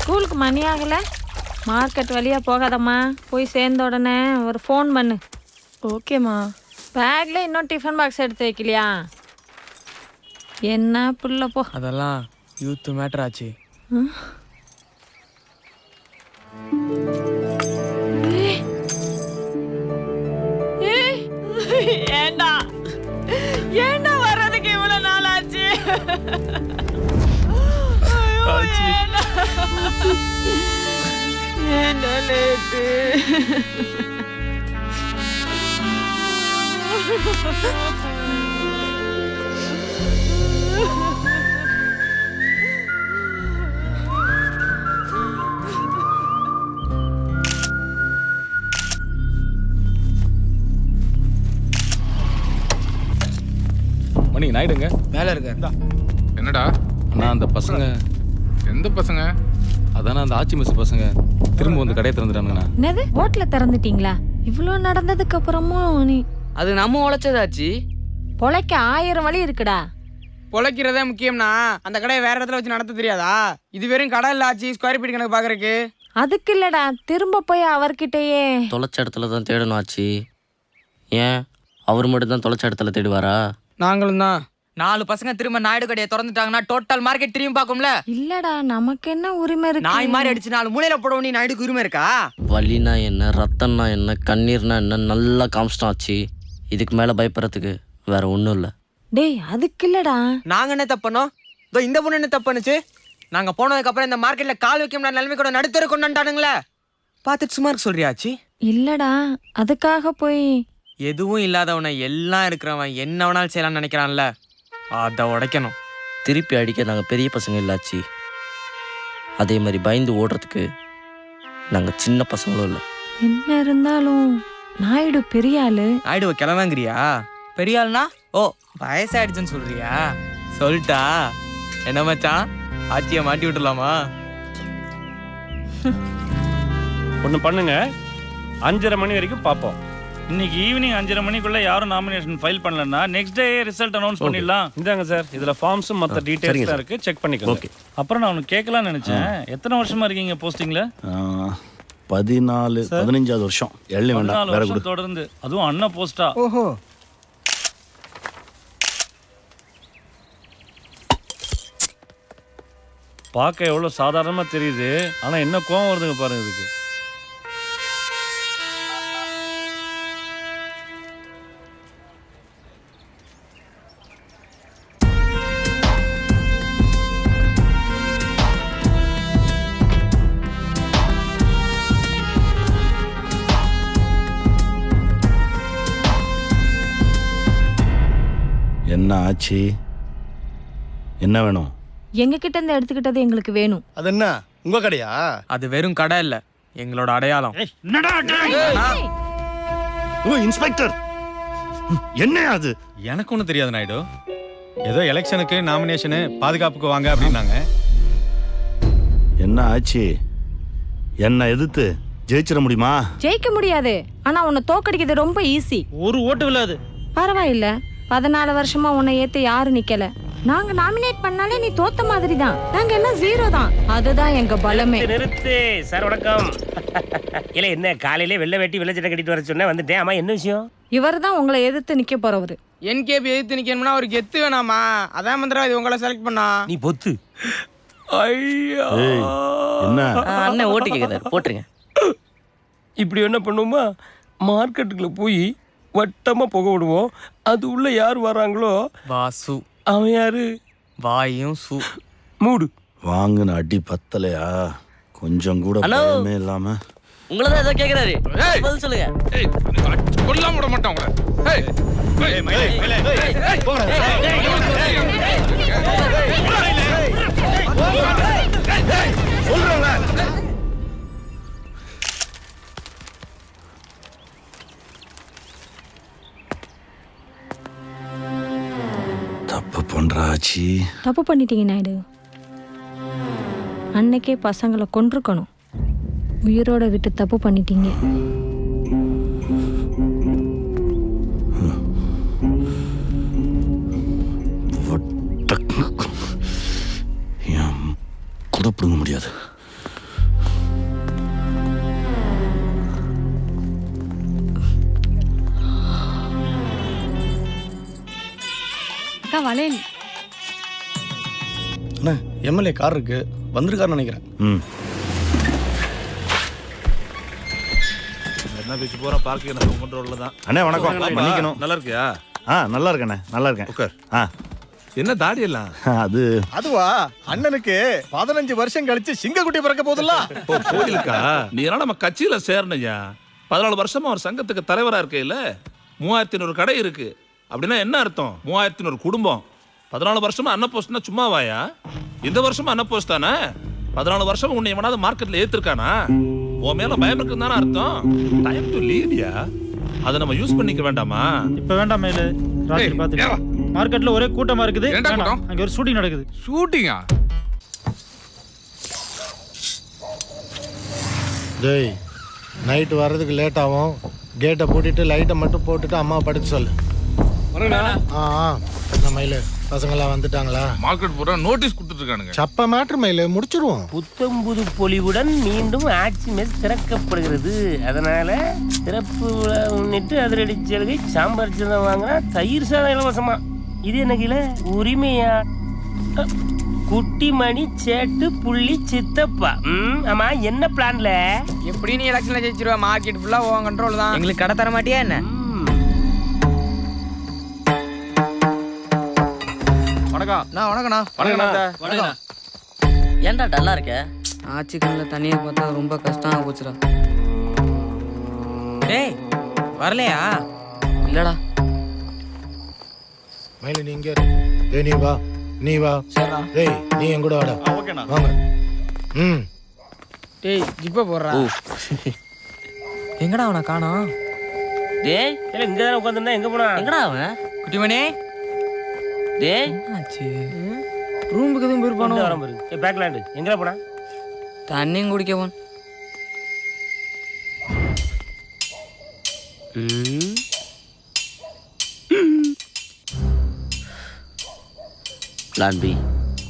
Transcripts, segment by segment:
ஸ்கூலுக்கு மணி ஆகலை, மார்க்கெட் வழியாக போகாதம்மா. போய் சேர்ந்த உடனே ஒரு ஃபோன் பண்ணு. ஓகேம்மா. பேக்கில் இன்னும் டிஃபன் பாக்ஸ் எடுத்து வைக்கலையா? என்ன புள்ள போ. அதெல்லாம் யூத் மேட்டர் ஆச்சு. ஏண்டா ஏண்டா வர்றதுக்கு இவ்வளவு நாள் ஆச்சு? ஏண்டா லேட்டு? மணி நாயிடுங்க. வேலை இருக்க. என்னடா அண்ணா அந்த பசங்க. எந்த பசங்க? அதானே அந்த ஆச்சி மிஸ் பசங்க திரும்ப வந்து கடையை திறந்துட்டானுங்கண்ணா. என்னது ஹோட்டல திறந்துட்டீங்களா? இவ்வளோ நடந்ததுக்கு அப்புறமும் நீ அது நம்ம உழைச்சதாச்சு. பொழைக்க 1000 வழி இருக்குடா. பொழைக்கிறதே முக்கியம்னா அந்த கடையை வேற இடத்துல வச்சு நடத்த தெரியாதா? இது வெறும் கடை இல்ல ஆச்சு, ஸ்கொயர் ஃபீட் கணக்கு பாக்குறதுக்கு. அதுக்கு இல்லடா, திரும்ப போய் அவர்கிட்டயே. தொலைச்ச இடத்துல தான் தேடணும் ஆச்சு. ஏன் அவர் மட்டும் தான் தொலைச்ச இடத்துல தேடுவாரா? நாங்களும் தான். 4 பசங்க திரும்ப நாயுடு கடையை திறந்துட்டாங்கன்னா டோட்டல் மார்க்கெட் திரும்பி பார்க்கும்ல. இல்லடா, நமக்கு என்ன உரிமை இருக்கு? நாய் மாதிரி அடிச்சு 4 மூலையில போடவும் நீ நாயுடுக்கு உரிமை இருக்கா? வலினா என்ன, ரத்தம்னா என்ன, கண்ணீர்னா என்ன நல்லா காமிச்சிட்டோம் ஆச்சு. இதுக்கு மேல பயப்படுறதுக்கு வேற ஒன்றும் இல்லை. டேய் அதுக்கு இல்லடா. நாங்க என்ன தப்பனோம்? இதோ இந்த பொண்ணு என்ன தப்புனுச்சு? நாங்க போனதுக்கு அப்புறம் இந்த மார்க்கெட்ல கால் வைக்க முடியாத நிலைமை கூட நடுத்தர கொண்டாண்டானுங்களே. பார்த்துட்டு சும்மா இருக்க சொல்றியாச்சு? இல்லடா, அதுக்காக போய். எதுவும் இல்லாதவனை எல்லாம் இருக்கிறவன் என்ன வேணாலும் செய்யலாம்னு நினைக்கிறான்ல, அதை உடைக்கணும். திருப்பி அடிக்க நாங்கள் பெரிய பசங்க இல்லாச்சு. அதே மாதிரி பயந்து ஓடுறதுக்கு நாங்கள் சின்ன பசங்களும் இல்லை. என்ன இருந்தாலும் நாயுடு பெரிய ஆளு. நாயுடுவ கிளவாங்கிறியா? பெரிய ஆள்னா ஓ வயசாயிடுச்சுன்னு சொல்றியா? சொல்லிட்டா என்ன மச்சான், ஆட்சியை மாட்டி விட்டுலாமா? ஒன்று பண்ணுங்க, 5:30 மணி வரைக்கும் பார்ப்போம். இன்னைக்கு ஈவினிங் 5:30 மணிக்குள்ள யாரும் நாமினேஷன் ஃபைல் பண்ணலன்னா நெக்ஸ்ட் டே ரிசல்ட் அனௌன்ஸ் பண்ணிடலாம். இந்தாங்க சார், இதுல ஃபார்ம்ஸும் மற்ற டீடைல்ஸ் இருக்கு, செக் பண்ணிக்கோங்க. ஓகே. அப்புறம் நான் உனக்கு கேட்கலாம்னு நினைச்சேன், எத்தனை வருஷமா இருக்கீங்க போஸ்டிங்ல? 15வது வருஷம். எள்ளி வேண்டாம், 14 வேற வருஷம் கொடு. தொடர்ந்து, அதுவும் அண்ணா போஸ்டா. ஓஹோ. பார்க்க எவ்வளோ சாதாரணமா தெரியுது, ஆனா என்ன கோவம் வருதுங்க பாருங்க இதுக்கு. என்ன ஆச்சு? என்ன வேணும்? எங்க கிட்ட இருந்து எடுத்துக்கிட்டது எங்களுக்கு வேணும். அது என்ன உங்க கடையா? அது வெறும் கடை இல்ல, எங்களோட அடையாளம். ஓ இன்ஸ்பெக்டர், என்ன அது? எனக்கு ஒன்றும் தெரியாது நாயுடு. ஏதோ எலெக்ஷனுக்கு நாமினேஷனு பாதுகாப்புக்கு வாங்க அப்படின்னாங்க. என்ன ஆச்சு? என்ன எதிர்த்து ஜெயிச்சிட முடியுமா? ஜெயிக்க முடியாது, ஆனா உன்னை தோக்கடிக்கிறது ரொம்ப ஈஸி. ஒரு ஓட்டு விழாது. பரவாயில்ல, 14 வருஷமா உன்னை ஏத்து யாரும் நிக்கல. நாங்க நாமினேட் பண்ணாலே நீ தோத்த மாதிரி தான். நாங்க எல்லாம் 0 தான். அதுதான் எங்க பலமே. நிறுத்து சார், வணக்கம். இல்ல என்ன காலையிலே வெள்ளை வேட்டி வெள்ளை சட்டை கட்டிட்டு வர சொன்னேன், வந்துட்டேன். ஆமா என்ன விஷயம்? இவர் தான் உங்களை எதிர்த்து நிக்க போறவரு. என்கேபி எதிர்த்து நிக்கணும்னா ஒரு கெத்து வேணாமா? அதான் மந்திரவாதி உங்களை செலக்ட் பண்ணா. நீ பொத்து. ஐயா என்ன அண்ணன் ஓட்டு கேட்குறாரு, போட்டுருங்க. இப்படி என்ன பண்ணுவோமா, மார்க்கெட்டுக்குள்ள போய் வட்டமா புக விடுவோம். அது உள்ள யார் வராங்களோ வாசு. அவன் யாரு? வாயும் சு. மூடு. வாங்கின அடி பத்தலையா? கொஞ்சம் கூட பயமே இல்லாம. உங்களை தான் ஏதோ கேட்குறாரு, பதில் சொல்லுங்க. கொல்லாம விட மாட்டோம் உங்களை. தப்பு பண்றாச்சி. தப்பு பண்ணிட்டீங்க நாயுடு. அன்னைக்கே பசங்களை கொன்றுக்கணும். உயிரோட விட்டு தப்பு பண்ணிட்டீங்க. கூட பிடுங்க முடியாது. அக்கா வளையல். அண்ணா எம்எல்ஏ கார் இருக்கு, வந்திருக்காருன்னு நினைக்கிறேன். ம். என்ன பேச்சு போற பார்க்க எனக்கு கண்ட்ரோல்ல தான். அண்ணே வணக்கம். மன்னிக்கணும். நல்லா இருக்கியா? நல்லா இருக்கண்ணே, நல்லா இருக்கேன். உட்கார். ஆ என்ன தாடி எல்லாம்? அது அதுவா அண்ணனுக்கு 15 வருஷம் கழிச்சு சிங்கக்குட்டி பிறக்க போதுல்ல. கோயிலுக்கா? நீ எல்லாம் நம்ம கட்சியில சேரணையா? 14 வருஷமா ஒரு சங்கத்துக்கு தலைவரா இருக்கையில 3500 கடை இருக்கு. அப்படின்னா என்ன அர்த்தம்? 3500 குடும்பம். 14 வருஷமா அன்னப்போஸ்ட்னா சும்மாவாயா? இந்த வருஷமா அன்னப்போஸ்ட் தானே? 14 வருஷம் உன்னை எவனாவது மார்க்கெட்ல ஏத்திருக்கானா? உன் மேல பயம் இருக்குன்னு தானே அர்த்தம். டைம் டு லீடியா, அதை நம்ம யூஸ் பண்ணிக்க வேண்டாமா? இப்ப வேண்டாம் மேல ராத்திரி பாத்து. மார்க்கெட்ல ஒரே கூட்டமா இருக்குது. அங்க ஒரு ஷூட்டிங் நடக்குது. ஷூட்டிங்கா? டேய், நைட்டு வர்றதுக்கு லேட் ஆகும். கேட்டை பூட்டிட்டு லைட்டை மட்டும் போட்டுட்டு அம்மாவை படுக்க சொல்லு. என்ன மயிலு, பசங்களாம் வந்துட்டாங்களா? மார்க்கெட் பூரா நோட்டீஸ் கொடுத்துட்டு இருக்கானுங்க. சப்ப மேட்ரு மயிலு, முடிச்சிருவோம். புத்தம்புது பொலிவுடன் மீண்டும் ஆட்சி மெஸ் திறக்கப்படுகிறது. அதனால திறப்பு விழா முன்னிட்டு அதிரடி சலுகை சாம்பார் சாதம் வாங்கினா தயிர் சாதம் இலவசமா. இது என்ன கீழே உரிமையா? குட்டிமணி சேட்டு புள்ளி சித்தப்பா. ஆமா, என்ன பிளான்ல? எப்படி நீ எலெக்ஷன்ல ஜெயிச்சிருவ? மார்க்கெட் ஃபுல்லா உன் கண்ட்ரோல் தான். எங்களுக்கு கடை தர மாட்டியா என்ன? வணக்கம். ஏன்டா டல்லா இருக்க? ஆச்சிக்கல்ல தண்ணியை பார்த்தா ரொம்ப கஷ்டமா போச்சுடா. டேய் வரலையா? இல்லடா. மயிலு நீ இங்கே இரு. டேய் நீ வா, நீ வா. டேய் நீ என் கூட வாடா. வாங்க. டேய் ஜிப்ப போடுறா. எங்கடா அவனை காணோம்? டேய் இங்க தானே உட்காந்துருந்தா, எங்க போனா? எங்கடா அவன்? குட்டிமணி. டேய் ஆச்சு ரூமுக்கு எதுவும் போயிருப்பானோ? பேக்லாண்டு எங்கடா போனா? தண்ணியும் குடிக்கவும். Plan B.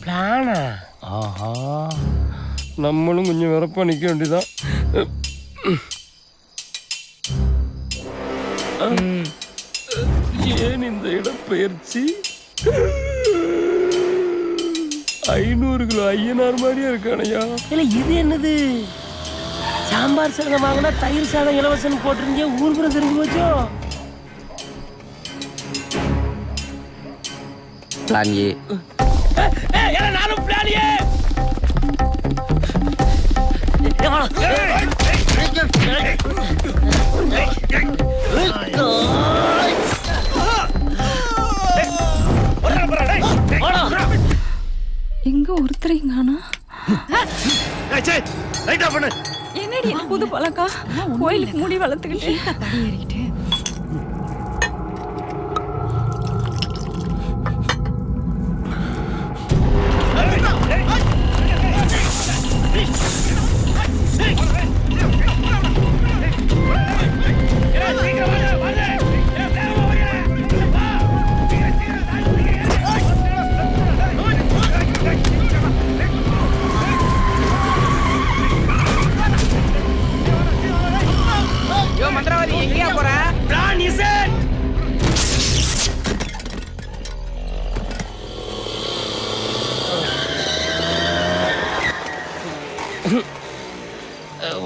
பிளானா? ஆஹா, நம்மளும் கொஞ்சம் வரப்பா நிக்க வேண்டியதான். ஏன் இந்த இடப்பெயர்ச்சி? 500 கிலோ ஐயனார் மாதிரியா இருக்கானையா? இல்ல இது என்னது? சாம்பார் சாதம் வாங்கினா தயிர் சாதம் இலவசம் போட்டிருந்தே ஊர்புறம் தெரிஞ்சு போச்சோ? Plan A. நானும் பிளான் ஏ. எங்க ஒருத்தரையும் காணா? என்னடி புது பழக்கம்? கோயிலுக்கு முடி வளர்த்துக்கிட்டு தடி ஏறிக்கிட்டு. மந்திரவாதி எங்கேயா போற? Plan is it.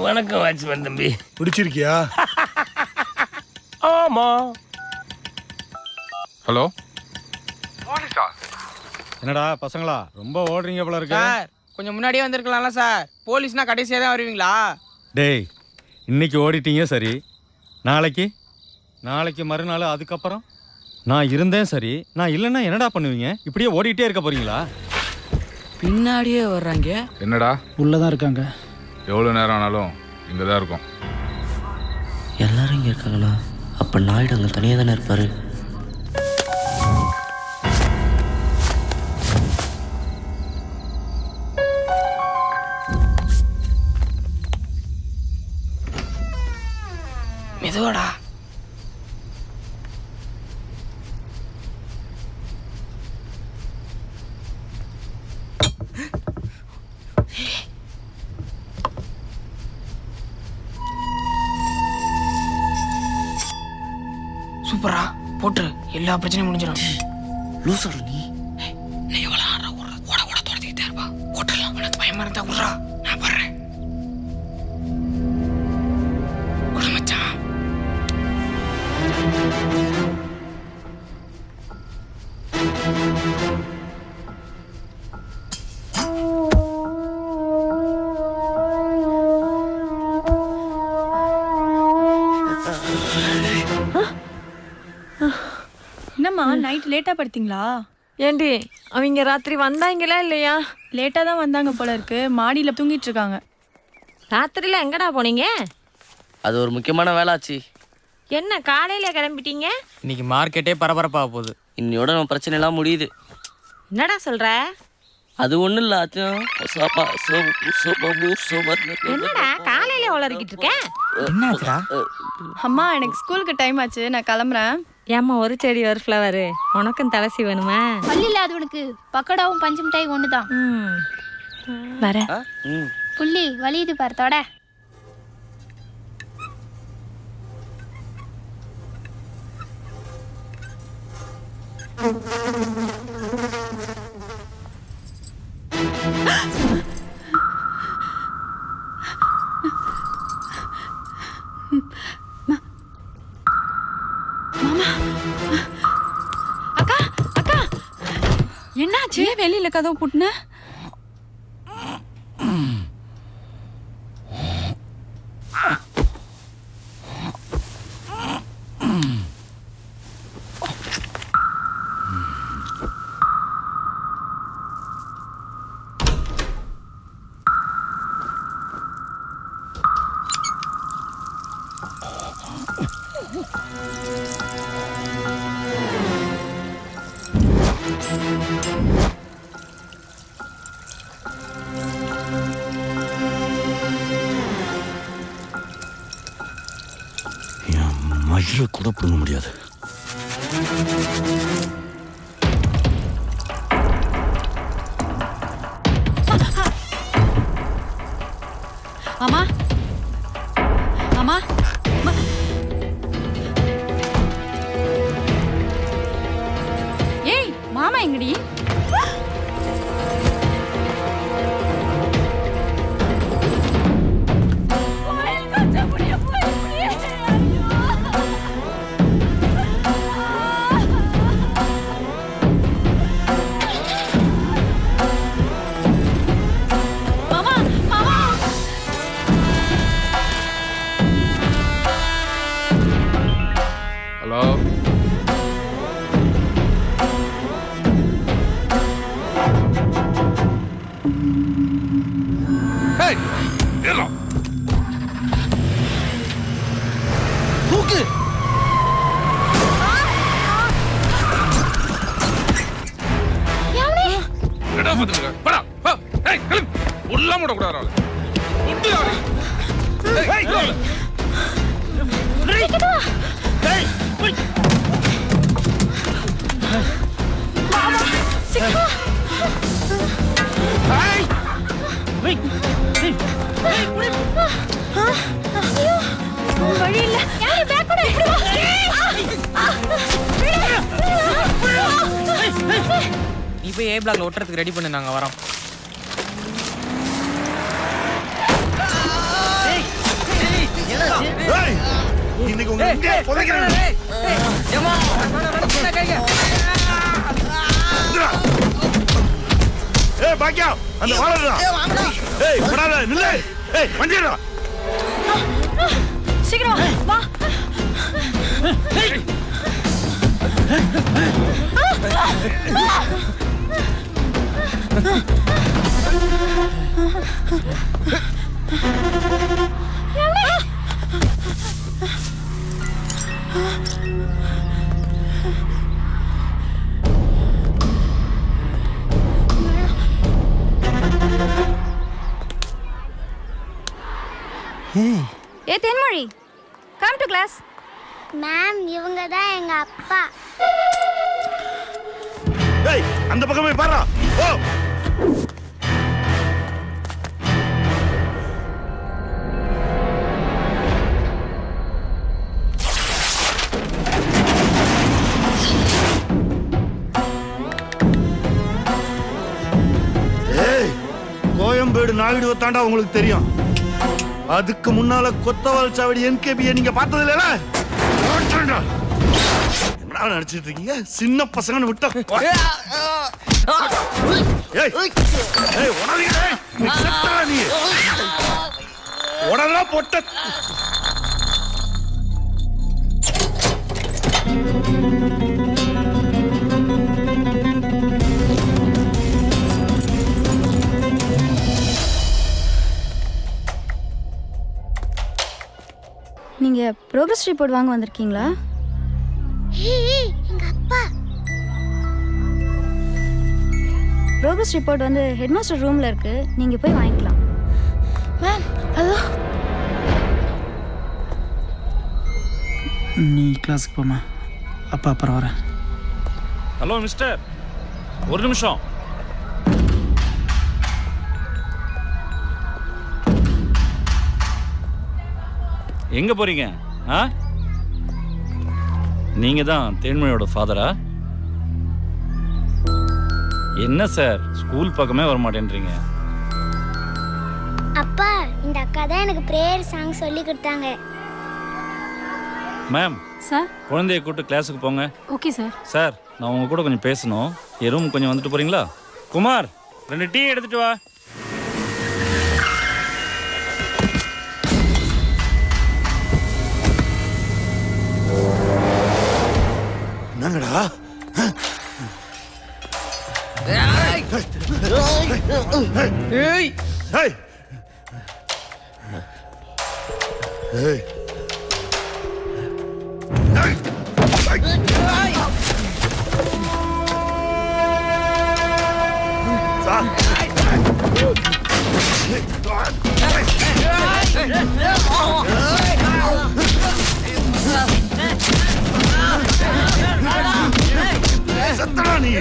வணக்கம் வாட்ச்மேன் தம்பி. பிடிச்சிருக்கியா? ஆமா. ஹலோ. என்னடா பசங்களா ரொம்ப ஓடுறீங்க போல இருக்கு. சார் கொஞ்சம் முன்னாடியே வந்திருக்கலாம்ல சார். போலீஸ்னா கடைசியா தான் வருவீங்களா? டேய் இன்னைக்கு ஓடிட்டீங்க சரி, நாளைக்கு மறுநாள், அதுக்கப்புறம் நான் இருந்தேன் சரி, நான் இல்லைன்னா என்னடா பண்ணுவீங்க? இப்படியே ஓடிட்டே இருக்க போறீங்களா? பின்னாடியே வர்றாங்க. என்னடா? உள்ளதான் இருக்காங்க. எவ்வளவு நேரம் ஆனாலும் இங்கதான் இருக்கும். எல்லாரும் இங்க இருக்காங்களா? அப்ப நாயுடு அங்க தனியா தானே இருப்பாரு. மெதுவாடா. சூப்பரா போட்டு எல்லா பிரச்சனையும் முடிஞ்சிடும். லூசாடு நீ. நீ எவ்வளோ ஆடுற ஓட ஓட துரத்திக்கிட்டே இருப்பா. ஓட்டலாம் உனக்கு பயமா இருந்தா விட்றா, நான் வர்றேன். கூட மச்சான். என்னம்மா நைட் லேட்டா படுத்தீங்களா? ஏண்டி அவங்க ராத்திரி வந்தாங்களா இல்லையா? லேட்டா தான் வந்தாங்க போல இருக்கு. மாடியில தூங்கிட்டு இருக்காங்க. ராத்திரில எங்கடா போனீங்க? அது ஒரு முக்கியமான வேலை ஆச்சு. என்ன காலையில கிளம்பிட்டீங்க? இன்னைக்கு மார்க்கெட்டே பரபரப்பாக போகுது. இன்னையோட நம்ம பிரச்சனை எல்லாம் முடியுது. என்னடா சொல்ற? அது ஒன்றும் இல்லை ஆச்சும். என்னடா காலையில உளறிக்கிட்டு இருக்க? என்னாச்சுடா? அம்மா எனக்கு ஸ்கூலுக்கு டைம் ஆச்சு, நான் கிளம்புறேன். ஏம்மா ஒரு செடி ஒரு ஃப்ளவரு உனக்கும் தலசி வேணுமா? பள்ளியில் அது உனக்கு பக்கோடாவும் பஞ்சு மிட்டாய் ஒன்று தான். வரேன். புள்ளி வலியுது பாரு தொட. அக்கா அக்கா என்னாச்சு? வெளியில கதவு பூட்டின? மயில கூட பிடுங்க முடியாது. மாமா மாமா ஏய் மாமா எங்கடி? ஹலோ, தூக்கு. வழி இல்ல. யாரு பேக் கூட நீ போய் ஏ பிளாக்ல ஒட்டுறதுக்கு ரெடி பண்ணு, நாங்க வரோம். இன்னைக்கு உங்க புதைக்கிறேன். ஏய் பாக்கியா, அந்த வாழடா. ஏய் படாத நில்லு. ஏய் வண்டிடா. சீக்கிரம் வா. ஏ தென்மொழி, கம் டு கிளாஸ். மேம் இவங்க தான் எங்க அப்பா. ஏய் அந்த பக்கமே பாரு. ஓ நாயுடு தாண்டா உங்களுக்கு தெரியும். அதுக்கு முன்னால கொத்தவால் சாவடி என்கேபியை நீங்க பார்த்தது இல்ல? என்ன நினைச்சிட்டு இருக்கீங்க? சின்ன பசங்கன்னு விட்டா உடனே போட்ட நீங்க ப்ரோக்ரஸ் ரிப்போர்ட் வாங்க வந்திருக்கீங்களா? எங்க அப்பா. ப்ரோக்ரஸ் ரிப்போர்ட் வந்து ஹெட்மாஸ்டர் ரூம்ல இருக்கு, நீங்க போய் வாங்கிக்கலாம். Ma'am hello. நீ கிளாஸுக்கு போமா, அப்பா அப்புறம் வரேன். ஹலோ மிஸ்டர், ஒரு நிமிஷம். எங்க போறீங்க? நீங்க தான் தேன்மொழியோட ஃபாதரா? என்ன சார் ஸ்கூல் பக்கமே வர மாட்டேன்றீங்க? அப்பா, இந்த அக்கா தான் எனக்கு பிரேயர் சாங் சொல்லி கொடுத்தாங்க. Ma'am sir. குழந்தைய கூப்பிட்டு கிளாஸுக்கு போங்க. Okay sir. சார், நான் உங்க கூட கொஞ்சம் பேசணும். என் ரூம் கொஞ்சம் வந்துட்டு போறீங்களா? குமார், 2 டீ எடுத்துட்டு வா. என்னங்கடா? சத்தடா நீ.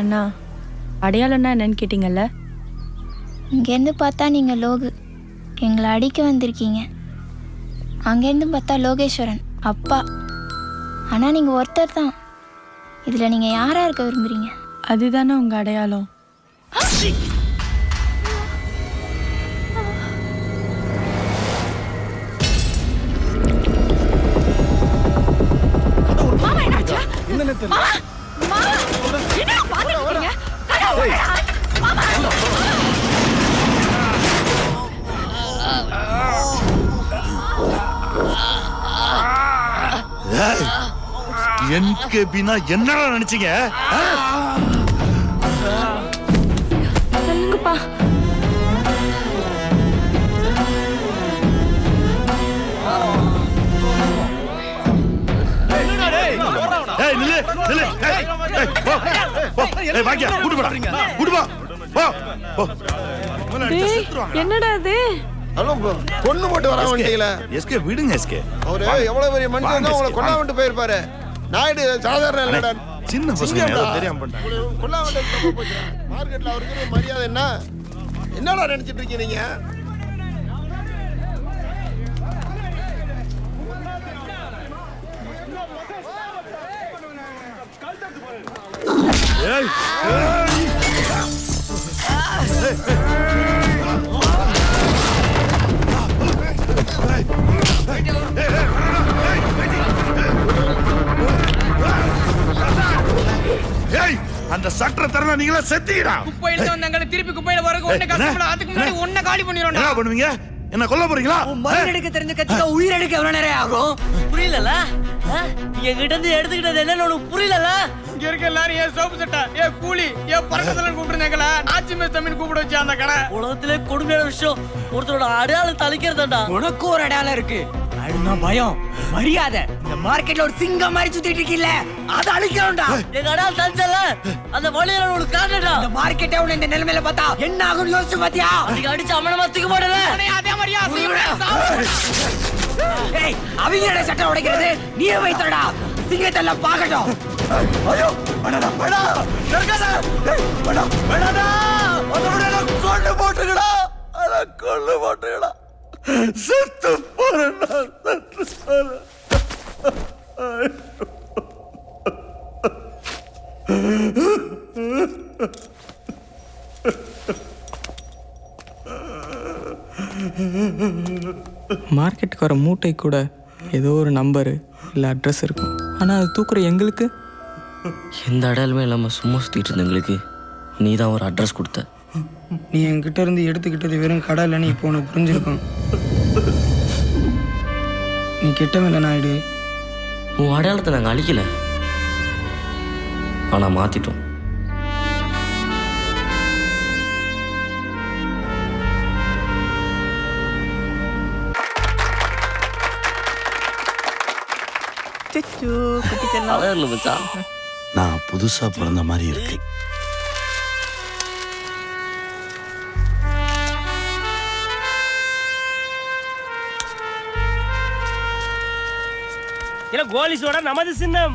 அண்ணா, அடையாளம்னா என்னன்னு கேட்டீங்கல்ல? இங்கேருந்து பார்த்தா நீங்கள் லோகு, எங்களை அடிக்க வந்திருக்கீங்க. அங்கேருந்து பார்த்தா லோகேஸ்வரன் அப்பா. ஆனால் நீங்கள் ஒருத்தர் தான். இதில் நீங்கள் யாராக இருக்க விரும்புகிறீங்க? அதுதானே உங்கள் அடையாளம். என்கேபினா என்னடா நினைச்சீங்க? சொல்லுங்கப்பா. என்னடா இது? பொண்ணு போட்டு வர வண்டியில எஸ்கே விடுங்க எஸ்கே. அவரு எவ்வளவு பெரிய மனுஷன் உங்களை கொல்லாமட்டு போயிருப்பாரு. நாயுடு சாதாரண இல்லடா, சின்ன பசங்க ஏதோ தெரியாம பண்ணிட்டாங்க. கொல்லாமட்டு போச்சு. மார்க்கெட்ல அவருக்கு மரியாதை என்னடா நினைச்சிட்டு இருக்கீங்க நீங்க? ஏய் ஏய் அந்த சட்டரை தரனா நீங்களா செத்தீங்கடா. குப்பையில வந்தாங்க திருப்பி குப்பையில வரக்கு ஒண்ணே கஷ்டப்பட அதுக்கு முன்னாடி ஒண்ணே காலி பண்ணிரோம்டா. என்ன பண்ணுவீங்க? என்ன கொல்ல போறீங்களா? மரண எடுக்க தெரிஞ்ச கட்சிக்கு உயிர் எடுக்க எவ்வளவு நேரம் ஆகும்? புரியலல என்கிட்ட இருந்து எடுத்துக்கிட்டது என்னன்னு உனக்கு புரியலல? இங்க இருக்க எல்லாரும் ஏன் சோப்பு சட்டா ஏன் கூலி ஏன் பறக்கதல கூப்பிடுறாங்களா? ஆச்சி மேஸ் தமிழ் கூப்பிட வச்சு அந்த கடை. உலகத்திலே கொடுமையான விஷயம் ஒருத்தரோட அடையாளம் தளிக்கிறதாண்டா. உனக்கு ஒரு அடையாளம் இருக்கு. அதுனா பயம் மரியாதை. இந்த மார்க்கெட்ல ஒரு சிங்கம் மாதிரி சுத்திட்டு இருக்கீல்ல, அதை அழிக்கணும்டா. எங்க அடையாளம் தளிச்சல அந்த வழியில உனக்கு காட்டுடா. இந்த மார்க்கெட்டை உன்னை இந்த நிலைமையில பார்த்தா என்ன ஆகும் யோசிச்சு பாத்தியா? அதுக்கு அடிச்சு அமனமா தூக்க மாட்டல. அதே மாதிரியா ஏய் அவங்க சட்டை உடைக்கிறது நீயே வைத்தடா. சிங்கத்தெல்லாம் பார்க்கட்டும். ஐயோ படடா படா நர்கடா படா படடா அதோட கொண்டு போட்டுடா. அத கொண்டு போட்டுடா. செத்து போறடா செத்து போற. மார்க்கெட்டுக்கு வர மூட்டை கூட ஏதோ ஒரு நம்பரு இல்லை அட்ரஸ் இருக்கும். ஆனால் அது தூக்குற எங்களுக்கு எந்த அடையாளமே இல்லாமல் சும்மா சுற்றிட்டு இருந்த எங்களுக்கு நீ தான் ஒரு அட்ரஸ் கொடுத்த. நீ என்கிட்ட இருந்து எடுத்துக்கிட்டது வெறும் கடை இல்லைன்னு இப்போ உனக்கு புரிஞ்சிருக்கும். நீ கெட்டவில்லை நாயுடு. உன் அடையாளத்தை நாங்கள் அழிக்கல, ஆனால் மாற்றிட்டோம். நான் புதுசா பிறந்த மாதிரி இருக்கு. கோலி சோடா நமது சின்னம்.